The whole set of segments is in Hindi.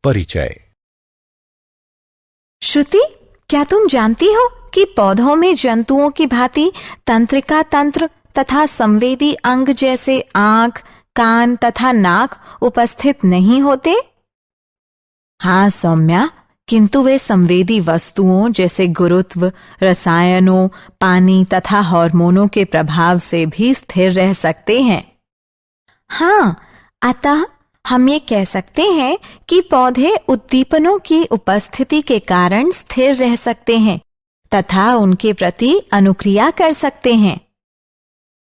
परिचय। श्रुति, क्या तुम जानती हो कि पौधों में जंतुओं की भांति तंत्रिका तंत्र तथा संवेदी अंग जैसे आंख, कान तथा नाक उपस्थित नहीं होते? हाँ सौम्या, किंतु वे संवेदी वस्तुओं जैसे गुरुत्व, रसायनों, पानी तथा हार्मोनों के प्रभाव से भी स्थिर रह सकते हैं। हाँ, अतः हम ये कह सकते हैं कि पौधे उद्दीपनों की उपस्थिति के कारण स्थिर रह सकते हैं तथा उनके प्रति अनुक्रिया कर सकते हैं।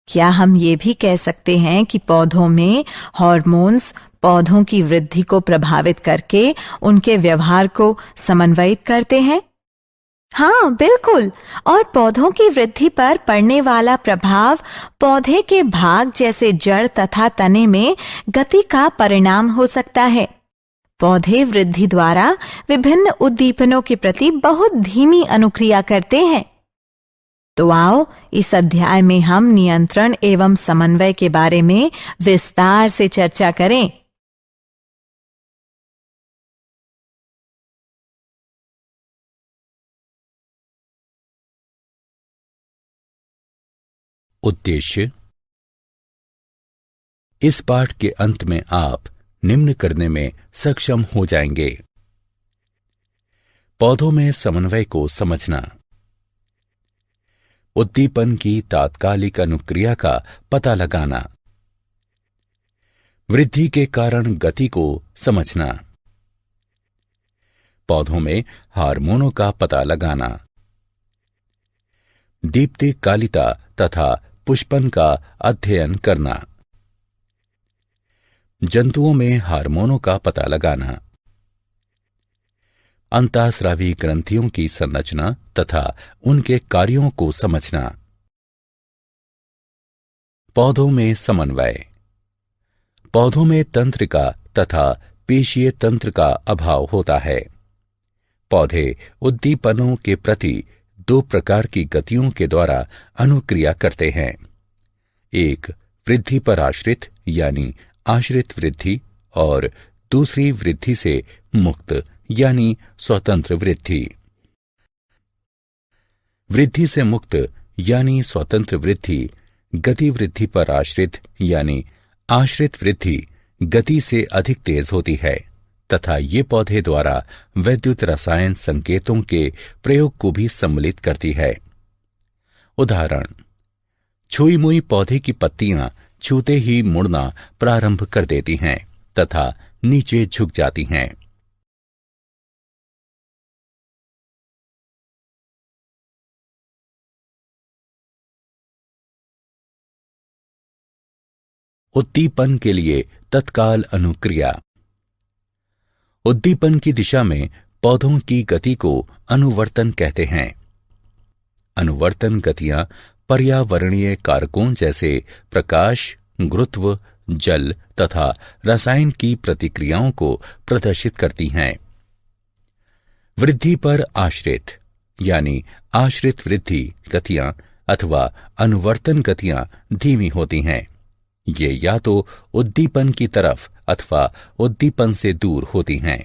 क्या हम ये भी कह सकते हैं कि पौधों में हार्मोन्स पौधों की वृद्धि को प्रभावित करके उनके व्यवहार को समन्वयित करते हैं? हाँ बिल्कुल, और पौधों की वृद्धि पर पड़ने वाला प्रभाव पौधे के भाग जैसे जड़ तथा तने में गति का परिणाम हो सकता है। पौधे वृद्धि द्वारा विभिन्न उद्दीपनों के प्रति बहुत धीमी अनुक्रिया करते हैं। तो आओ इस अध्याय में हम नियंत्रण एवं समन्वय के बारे में विस्तार से चर्चा करें। उद्देश्य। इस पाठ के अंत में आप निम्न करने में सक्षम हो जाएंगे: पौधों में समन्वय को समझना, उद्दीपन की तात्कालिक अनुक्रिया का पता लगाना, वृद्धि के कारण गति को समझना, पौधों में हार्मोनों का पता लगाना, दीप्तिकालिता तथा पुष्पन का अध्ययन करना, जंतुओं में हार्मोनों का पता लगाना, अंतःस्रावी ग्रंथियों की संरचना तथा उनके कार्यों को समझना। पौधों में समन्वय। पौधों में तंत्रिका तथा पेशीय तंत्र का अभाव होता है। पौधे उद्दीपनों के प्रति दो प्रकार की गतियों के द्वारा अनुक्रिया करते हैं: एक वृद्धि पर आश्रित यानी आश्रित वृद्धि, और दूसरी वृद्धि से मुक्त यानी स्वतंत्र वृद्धि। वृद्धि से मुक्त यानी स्वतंत्र वृद्धि गति वृद्धि पर आश्रित यानी आश्रित वृद्धि गति से अधिक तेज होती है तथा ये पौधे द्वारा वैद्युत रसायन संकेतों के प्रयोग को भी सम्मिलित करती है। उदाहरण: छुई मुई पौधे की पत्तियां छूते ही मुड़ना प्रारंभ कर देती हैं तथा नीचे झुक जाती हैं। उद्दीपन के लिए तत्काल अनुक्रिया। उद्दीपन की दिशा में पौधों की गति को अनुवर्तन कहते हैं। अनुवर्तन गतियां पर्यावरणीय कारकों जैसे प्रकाश, गुरुत्व, जल तथा रसायन की प्रतिक्रियाओं को प्रदर्शित करती हैं। वृद्धि पर आश्रित यानी आश्रित वृद्धि गतियां अथवा अनुवर्तन गतियां धीमी होती हैं। ये या तो उद्दीपन की तरफ अथवा उद्दीपन से दूर होती हैं।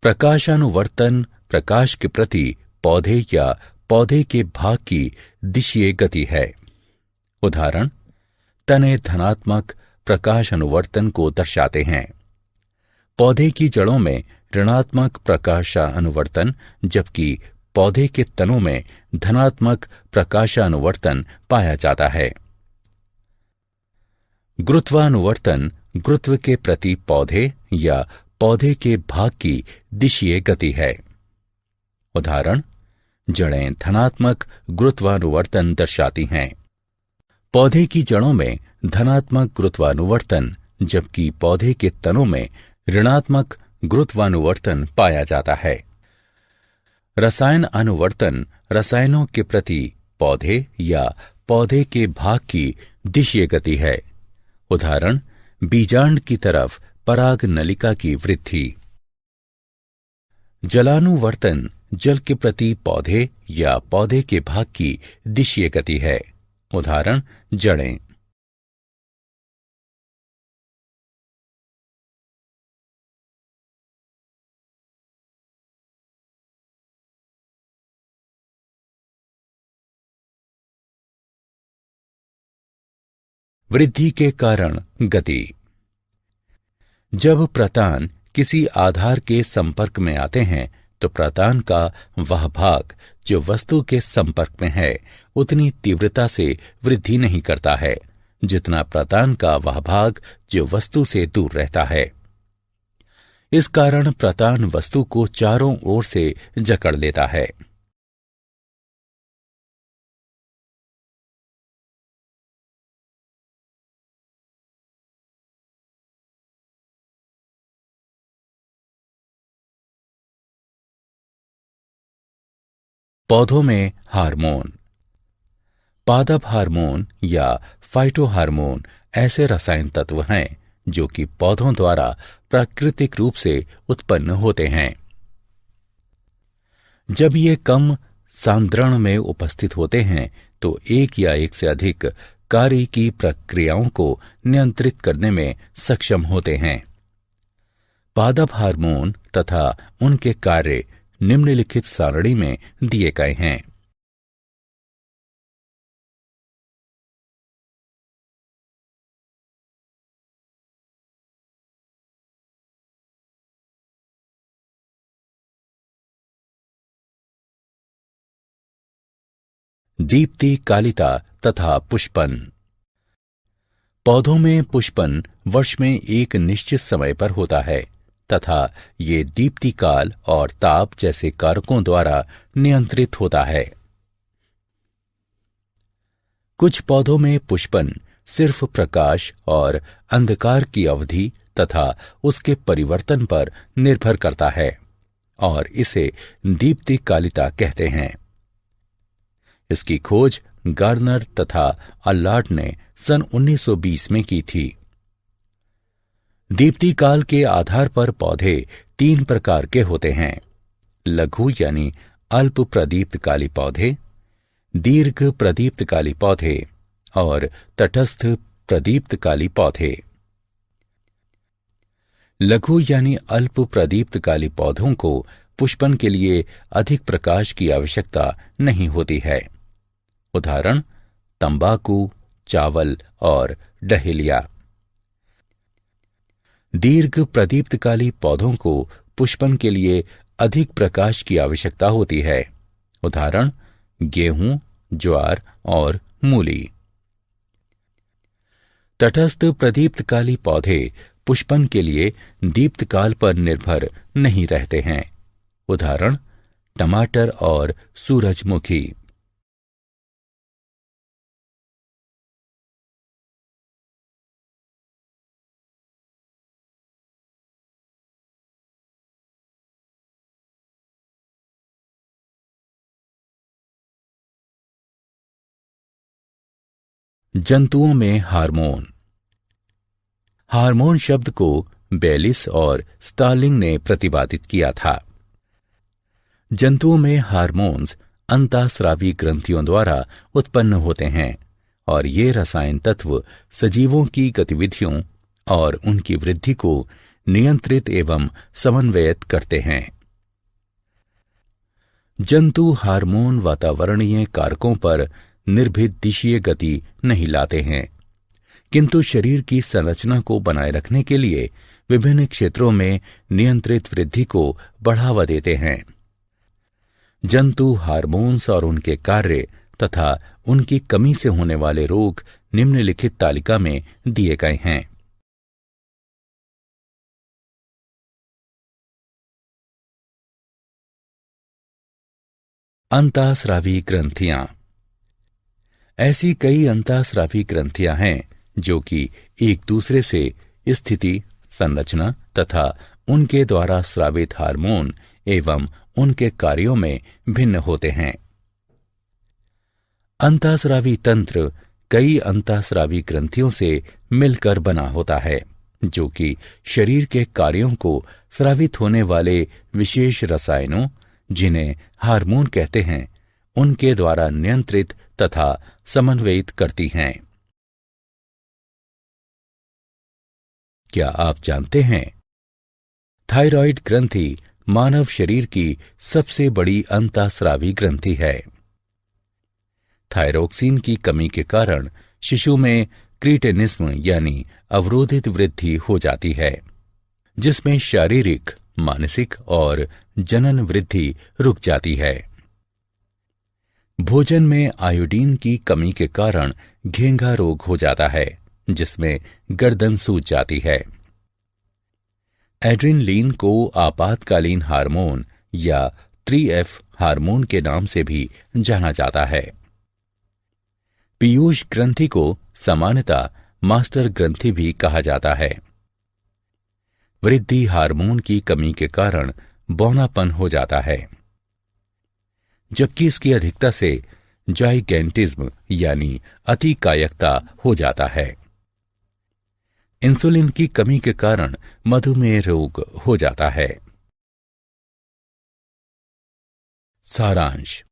प्रकाशानुवर्तन प्रकाश के प्रति पौधे या पौधे के भाग की दिशीय गति है। उदाहरण: तने धनात्मक प्रकाश अनुवर्तन को दर्शाते हैं। पौधे की जड़ों में ऋणात्मक प्रकाशानुवर्तन जबकि पौधे के तनों में धनात्मक प्रकाशानुवर्तन पाया जाता है। गुरुत्वानुवर्तन गुरुत्व के प्रति पौधे या पौधे के भाग की दिशीय गति है। उदाहरण: जड़ें धनात्मक गुरुत्वानुवर्तन दर्शाती हैं। पौधे की जड़ों में धनात्मक गुरुत्वानुवर्तन जबकि पौधे के तनों में ऋणात्मक गुरुत्वानुवर्तन पाया जाता है। रसायन अनुवर्तन रसायनों के प्रति पौधे या पौधे के भाग की दिशीय गति है। उदाहरण: बीजांड की तरफ पराग नलिका की वृद्धि। जलानुवर्तन जल के प्रति पौधे या पौधे के भाग की दिशीय गति है। उदाहरण: जड़ें। वृद्धि के कारण गति। जब प्रतान किसी आधार के संपर्क में आते हैं तो प्रतान का वह भाग जो वस्तु के संपर्क में है उतनी तीव्रता से वृद्धि नहीं करता है जितना प्रतान का वह भाग जो वस्तु से दूर रहता है। इस कारण प्रतान वस्तु को चारों ओर से जकड़ लेता है। पौधों में हार्मोन। पादप हार्मोन या फाइटो हार्मोन ऐसे रसायन तत्व हैं जो कि पौधों द्वारा प्राकृतिक रूप से उत्पन्न होते हैं। जब ये कम सांद्रण में उपस्थित होते हैं तो एक या एक से अधिक कार्य की प्रक्रियाओं को नियंत्रित करने में सक्षम होते हैं। पादप हार्मोन तथा उनके कार्य निम्नलिखित सारणी में दिए गए हैं। दीप्ति कालिता तथा पुष्पन। पौधों में पुष्पन वर्ष में एक निश्चित समय पर होता है तथा ये दीप्ति काल और ताप जैसे कारकों द्वारा नियंत्रित होता है। कुछ पौधों में पुष्पन सिर्फ प्रकाश और अंधकार की अवधि तथा उसके परिवर्तन पर निर्भर करता है और इसे दीप्ति कालिता कहते हैं। इसकी खोज गार्नर तथा अल्लार्ड ने सन 1920 में की थी। दीप्ति काल के आधार पर पौधे 3 प्रकार के होते हैं: लघु यानी अल्प प्रदीप्तकाली पौधे, दीर्घ प्रदीप्तकाली पौधे और तटस्थ प्रदीप्तकाली पौधे। लघु यानी अल्प प्रदीप्तकाली पौधों को पुष्पन के लिए अधिक प्रकाश की आवश्यकता नहीं होती है। उदाहरण तंबाकू, चावल और डहेलिया। दीर्घ प्रदीप्तकाली पौधों को पुष्पन के लिए अधिक प्रकाश की आवश्यकता होती है। उदाहरण गेहूं, ज्वार और मूली। तटस्थ प्रदीप्तकाली पौधे पुष्पन के लिए दीप्तकाल पर निर्भर नहीं रहते हैं। उदाहरण टमाटर और सूरजमुखी। जंतुओं में हार्मोन। हार्मोन शब्द को बेलिस और स्टार्लिंग ने प्रतिपादित किया था। जंतुओं में हार्मोन्स अंतःस्रावी ग्रंथियों द्वारा उत्पन्न होते हैं और ये रसायन तत्व सजीवों की गतिविधियों और उनकी वृद्धि को नियंत्रित एवं समन्वयित करते हैं। जंतु हार्मोन वातावरणीय कारकों पर निर्भीत दिशीय गति नहीं लाते हैं, किंतु शरीर की संरचना को बनाए रखने के लिए विभिन्न क्षेत्रों में नियंत्रित वृद्धि को बढ़ावा देते हैं। जंतु हार्मोन्स और उनके कार्य तथा उनकी कमी से होने वाले रोग निम्नलिखित तालिका में दिए गए हैं। अंतःस्रावी ग्रंथियां। ऐसी कई अंतःस्रावी ग्रंथियां हैं जो कि एक दूसरे से स्थिति, संरचना तथा उनके द्वारा स्रावित हार्मोन एवं उनके कार्यों में भिन्न होते हैं। अंतःस्रावी तंत्र कई अंतःस्रावी ग्रंथियों से मिलकर बना होता है जो कि शरीर के कार्यों को स्रावित होने वाले विशेष रसायनों, जिन्हें हार्मोन कहते हैं, उनके द्वारा नियंत्रित तथा समन्वयित करती हैं। क्या आप जानते हैं थायराइड ग्रंथि मानव शरीर की सबसे बड़ी अंतःस्रावी ग्रंथि है। थायरोक्सिन की कमी के कारण शिशु में क्रीटेनिज्म यानी अवरोधित वृद्धि हो जाती है, जिसमें शारीरिक, मानसिक और जनन वृद्धि रुक जाती है। भोजन में आयोडीन की कमी के कारण घेंघा रोग हो जाता है, जिसमें गर्दन सूज जाती है। एड्रेनलिन को आपातकालीन हार्मोन या 3F हार्मोन के नाम से भी जाना जाता है। पीयूष ग्रंथि को सामान्यतः मास्टर ग्रंथि भी कहा जाता है। वृद्धि हार्मोन की कमी के कारण बौनापन हो जाता है, जबकि इसकी अधिकता से जाइगेंटिज्म यानी अतिकायकता हो जाता है। इंसुलिन की कमी के कारण मधुमेह रोग हो जाता है। सारांश।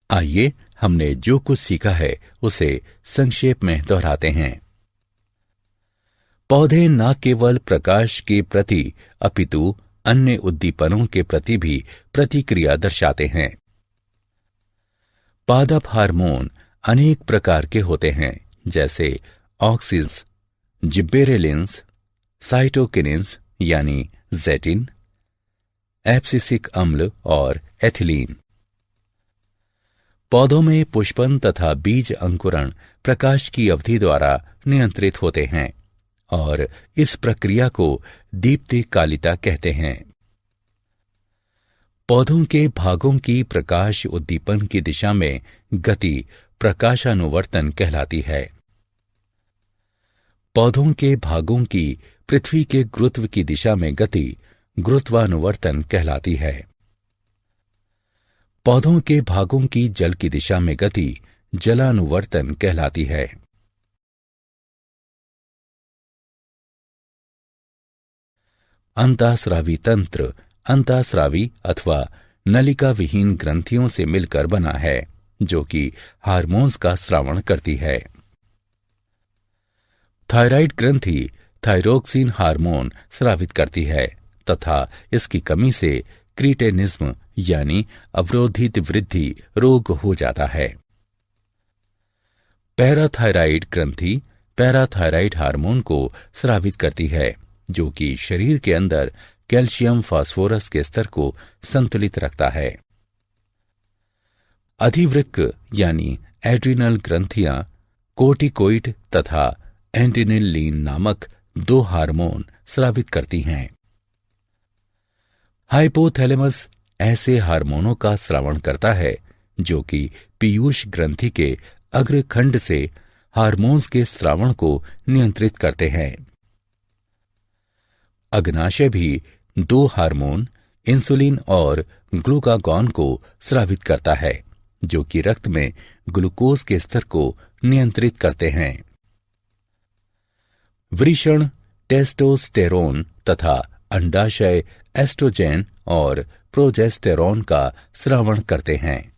आइए हमने जो कुछ सीखा है उसे संक्षेप में दोहराते हैं। पौधे न केवल प्रकाश के प्रति अपितु अन्य उद्दीपनों के प्रति भी प्रतिक्रिया दर्शाते हैं। पादप हार्मोन अनेक प्रकार के होते हैं, जैसे ऑक्सिन्स, जिब्बेरेलिन्स, साइटोकिनिन्स यानी जेटिन, एब्सिसिक अम्ल और एथिलीन। पौधों में पुष्पन तथा बीज अंकुरण प्रकाश की अवधि द्वारा नियंत्रित होते हैं और इस प्रक्रिया को दीप्तिकालिता कहते हैं। पौधों के भागों की प्रकाश उद्दीपन की दिशा में गति प्रकाशानुवर्तन कहलाती है। पौधों के भागों की पृथ्वी के गुरुत्व की दिशा में गति गुरुत्वानुवर्तन कहलाती है। पौधों के भागों की जल की दिशा में गति जलानुवर्तन कहलाती है। अंतःस्रावी तंत्र अंतःस्रावी अथवा नलिका विहीन ग्रंथियों से मिलकर बना है, जो कि हार्मोन्स का स्रावण करती है। थायराइड ग्रंथि थायरोक्सिन हार्मोन स्रावित करती है तथा इसकी कमी से क्रीटेनिज्म यानी अवरोधित वृद्धि रोग हो जाता है। पैराथायराइड ग्रंथि पैराथायराइड हार्मोन को स्रावित करती है, जो कि शरीर के अंदर कैल्शियम फास्फोरस के स्तर को संतुलित रखता है। अधिवृक्क यानी एड्रिनल ग्रंथियां कोर्टिकोइड तथा एंटिनिलीन नामक 2 हार्मोन स्रावित करती हैं। हाइपोथैलेमस ऐसे हार्मोनों का स्रावण करता है जो कि पीयूष ग्रंथि के अग्रखंड से हार्मोन्स के स्रावण को नियंत्रित करते हैं। अग्नाशय भी 2 हार्मोन इंसुलिन और ग्लूकागॉन को स्रावित करता है, जो कि रक्त में ग्लूकोज के स्तर को नियंत्रित करते हैं। वृषण टेस्टोस्टेरोन तथा अंडाशय एस्ट्रोजेन और प्रोजेस्टेरोन का स्रावण करते हैं।